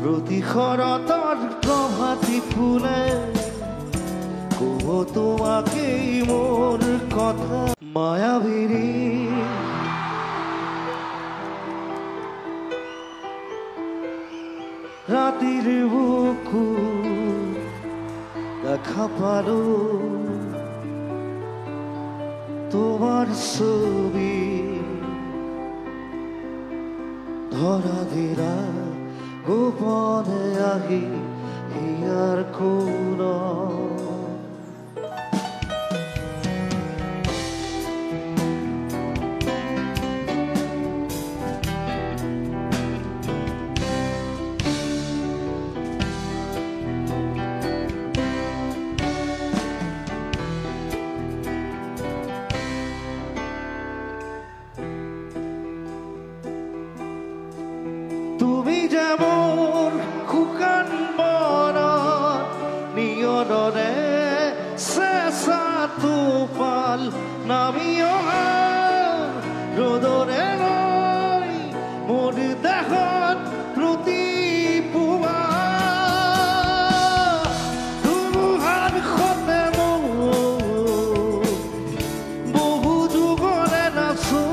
প্রতিশরতর প্রভাতী ফুলে কব তোমাকেই মোর কথা মায়াবিনী রাতির বুকু দেখা পালো তোমার ছবি ধরা ধীরা গোপনে আহি হিয়ার কোন তুমি যেমন শুকান বনত নিয়নৰে চেঁচা টোপাল নামি অহা ৰ'দৰে লৈ মোৰ দেহত প্ৰতিপুৱা ধুমুহাৰ সতে মোৰ বহু যুগৰে নাচো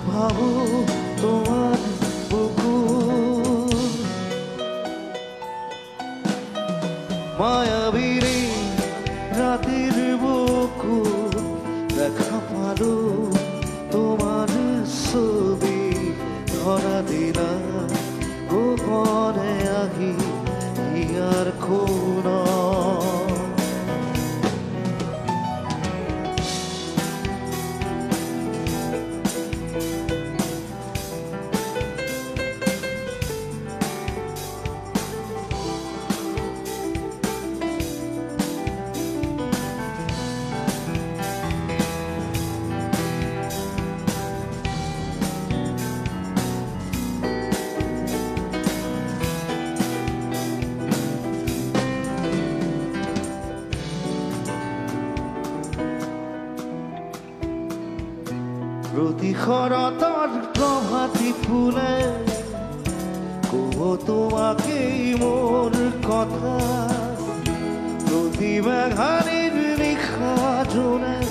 ভাবো তোমার বুকুর মায়াবিনী রাতের বুকুর দেখা পালো তোমার ছবি ধরা দিলা গোপনে আহি হিয়ার কোন প্রতিশরতর প্রভাতী ফুলে কব তোমাকেই মোর কথা প্রতি মেঘানির নিশা জোনে